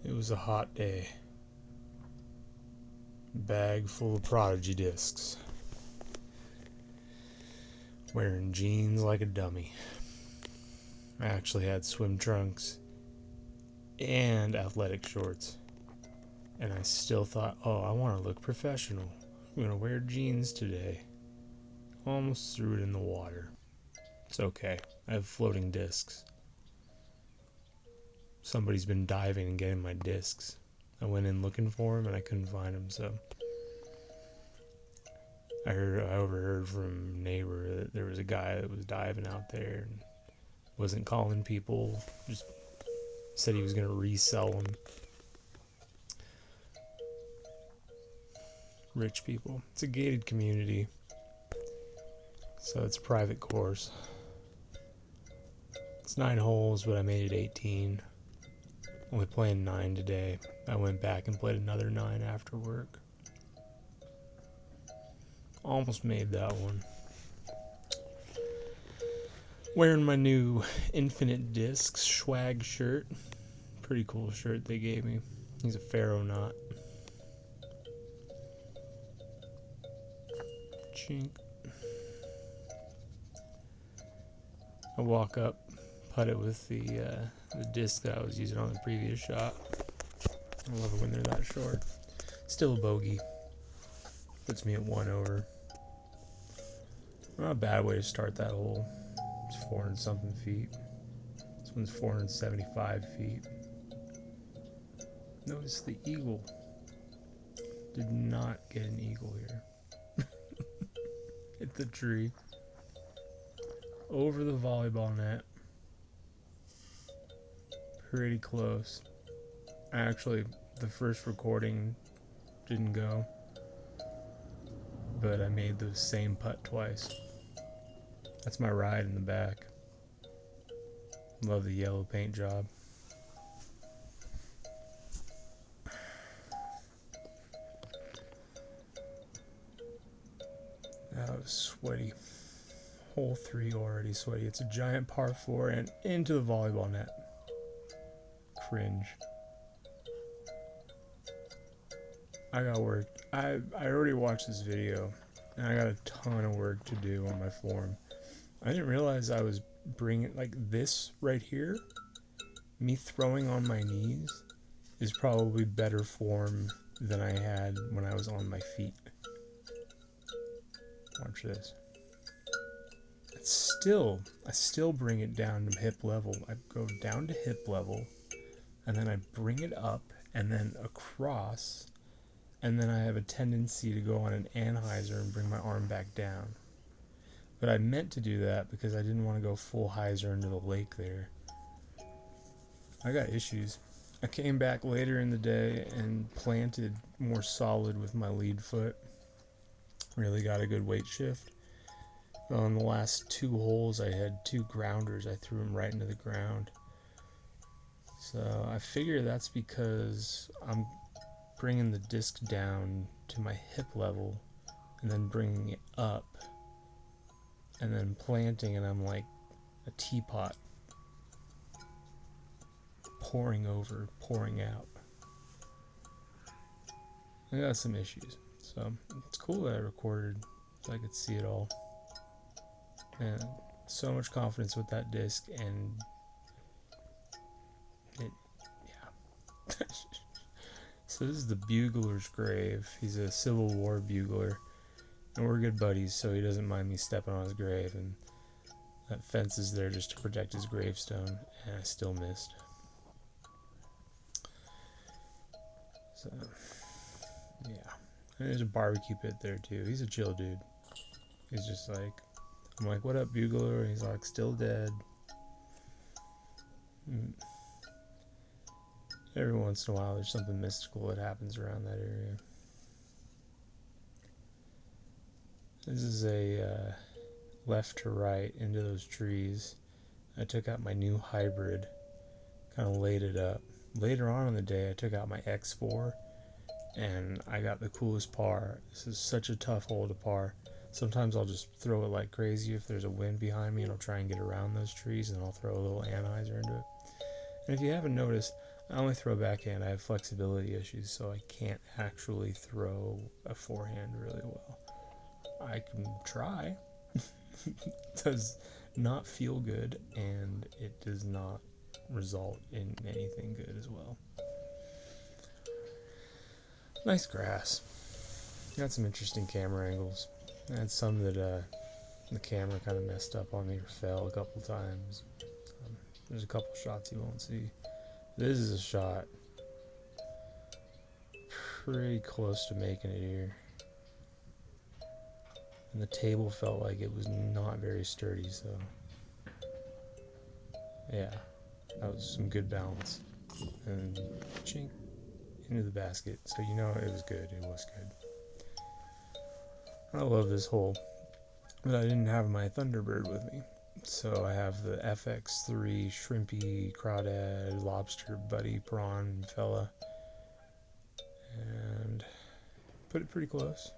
It was a hot day. Bag full of Prodigy discs. Wearing jeans like a dummy. I actually had swim trunks and athletic shorts. And I still thought, oh, I want to look professional. I'm going to wear jeans today. Almost threw it in the water. It's okay. I have floating discs. Somebody's been diving and getting my discs. I went in looking for them and I couldn't find them, so I overheard from a neighbor that there was a guy that was diving out there and wasn't calling people, just said he was going to resell them. Rich people. It's a gated community, so it's a private course. It's 9 holes, but I made it 18. Only playing 9 today. I went back and played another 9 after work. Almost made that one. Wearing my new Infinite Discs swag shirt. Pretty cool shirt they gave me. He's a Pharaoh knot. Chink. I walk up, putt it with the disc that I was using on the previous shot. I love it when they're that short. Still a bogey. Puts me at 1 over. Not a bad way to start that hole. It's 400 something feet. This one's 475 feet. Notice the eagle. Did not get an eagle here. Hit the tree. Over the volleyball net. Pretty close. Actually, the first recording didn't go, but I made the same putt twice. That's my ride in the back. Love the yellow paint job. That was sweaty. Hole 3 already sweaty. It's a giant par 4 and into the volleyball net. Cringe. I got work. I already watched this video and I got a ton of work to do on my form. I didn't realize I was bringing, like, this right here, me throwing on my knees is probably better form than I had when I was on my feet. Watch this. I still bring it down to hip level. I go down to hip level, and then I bring it up, and then across, and then I have a tendency to go on an anhyzer and bring my arm back down. But I meant to do that because I didn't want to go full hyzer into the lake there. I got issues. I came back later in the day and planted more solid with my lead foot. Really got a good weight shift. On the last 2 holes, I had 2 grounders. I threw them right into the ground. So I figure that's because I'm bringing the disc down to my hip level and then bringing it up and then planting, and I'm like a teapot, pouring over, pouring out. I got some issues, so it's cool that I recorded so I could see it all. And so much confidence with that disc, and it, yeah. So this is the bugler's grave. He's a Civil War bugler, and we're good buddies, so he doesn't mind me stepping on his grave, and that fence is there just to protect his gravestone, and I still missed. So, yeah. And there's a barbecue pit there too. He's a chill dude. He's just like, I'm like, what up, bugler? And he's like, still dead. Every once in a while, there's something mystical that happens around that area. This is a left to right into those trees. I took out my new hybrid, kind of laid it up. Later on in the day, I took out my X4, and I got the coolest par. This is such a tough hole to par. Sometimes I'll just throw it like crazy if there's a wind behind me, and I'll try and get around those trees, and I'll throw a little anhyzer into it. And if you haven't noticed, I only throw backhand. I have flexibility issues, so I can't actually throw a forehand really well. I can try. It does not feel good, and it does not result in anything good as well. Nice grass. Got some interesting camera angles. I had some that the camera kind of messed up on me or fell a couple times. There's a couple shots you won't see. This is a shot pretty close to making it here. And the table felt like it was not very sturdy, so yeah, that was some good balance. And chink into the basket, so you know it was good. It was good. I love this hole, but I didn't have my Thunderbird with me, so I have the FX3 shrimpy crawdad lobster buddy prawn fella, and put it pretty close.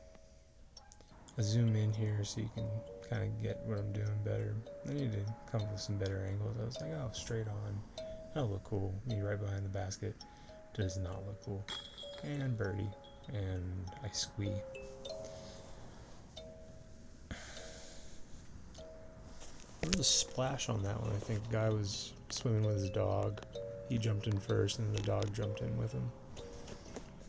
I zoom in here so you can kind of get what I'm doing better. I need to come up with some better angles. I was like, oh, straight on. That'll look cool. Me right behind the basket. Does not look cool. And birdie. And I squee. There was a splash on that one. I think the guy was swimming with his dog. He jumped in first and the dog jumped in with him.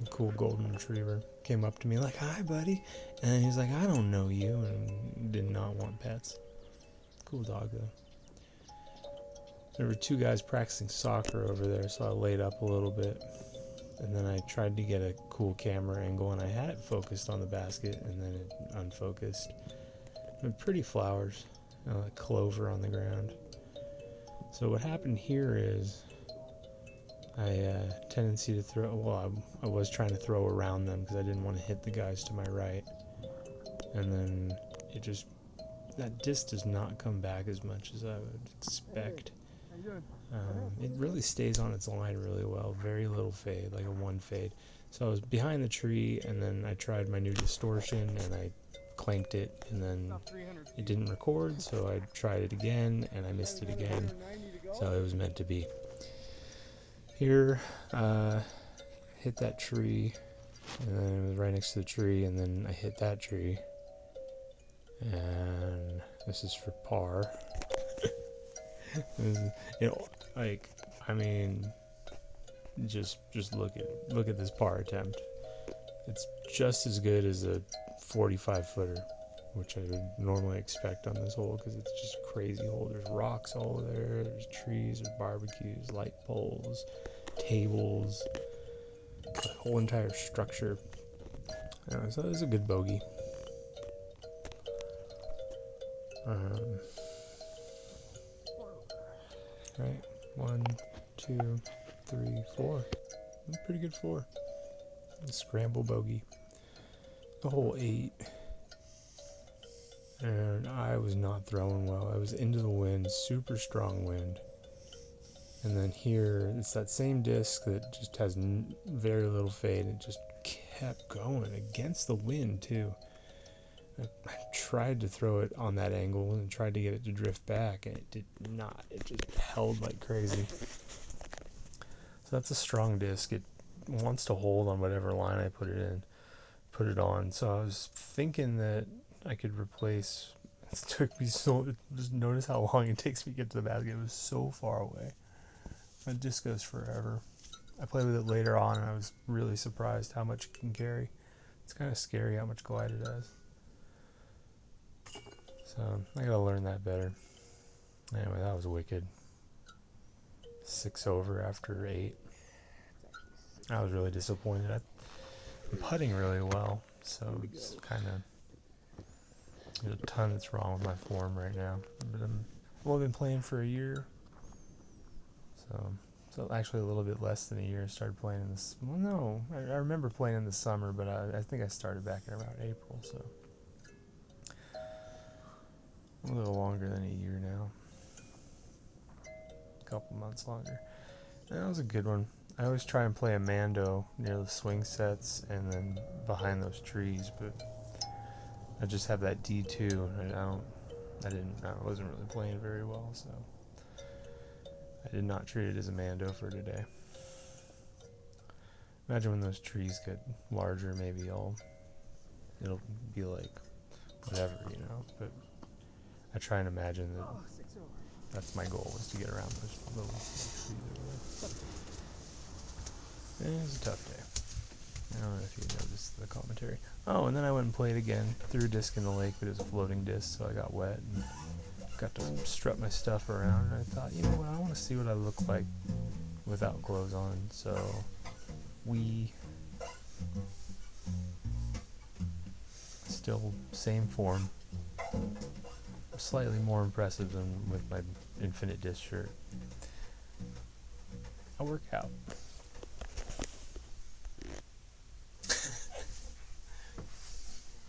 A cool golden retriever. Came up to me like, hi buddy. And then he's like, I don't know you, and did not want pets. Cool dog though. There were two guys practicing soccer over there, so I laid up a little bit. And then I tried to get a cool camera angle, and I had it focused on the basket, and then it unfocused. But pretty flowers, like clover on the ground. So what happened here is I had a tendency to throw, well, I was trying to throw around them because I didn't want to hit the guys to my right. And then it just, that disc does not come back as much as I would expect. It really stays on its line really well. Very little fade, like a one fade. So I was behind the tree, and then I tried my new distortion, and I clanked it, and then it didn't record, so I tried it again, and I missed it again. So it was meant to be. Here, hit that tree, and then it was right next to the tree, and then I hit that tree. And this is for par. Like, I mean, just look at this par attempt. It's just as good as a 45 footer, which I would normally expect on this hole because it's just a crazy hole. There's rocks all there, there's trees, there's barbecues, light poles, tables, the whole entire structure. Anyway, so it was a good bogey. Right, 1, 2, 3, 4. Pretty good 4. Scramble bogey. The hole 8. And I was not throwing well. I was into the wind, super strong wind. And then here, it's that same disc that just has very little fade. It just kept going against the wind too. I tried to throw it on that angle and tried to get it to drift back, and it did not. It just held like crazy. So that's a strong disc. It wants to hold on whatever line I put it on. So I was thinking that I could replace. It took me so. Just notice how long it takes me to get to the basket. It was so far away. My disc goes forever. I played with it later on, and I was really surprised how much it can carry. It's kind of scary how much glide it has. So I gotta learn that better. Anyway, that was wicked. 6 over after 8. I was really disappointed. I'm putting really well, so it's kind of, there's a ton that's wrong with my form right now. But I've only been playing for a year, so actually a little bit less than a year. I started playing in this. Well, no, I remember playing in the summer, but I think I started back in around April, so. A little longer than a year now. A couple months longer. And that was a good one. I always try and play a Mando near the swing sets and then behind those trees, but I just have that D2 and I wasn't really playing very well, so I did not treat it as a Mando for today. Imagine when those trees get larger, maybe it'll be like whatever, but I try and imagine that that's my goal, is to get around those little trees over there. It was a tough day. I don't know if you noticed the commentary. Oh, and then I went and played again. Threw a disc in the lake, but it was a floating disc, so I got wet and got to strut my stuff around. And I thought, you know what, I want to see what I look like without clothes on. So still same form, slightly more impressive than with my infinite disc shirt. I work out.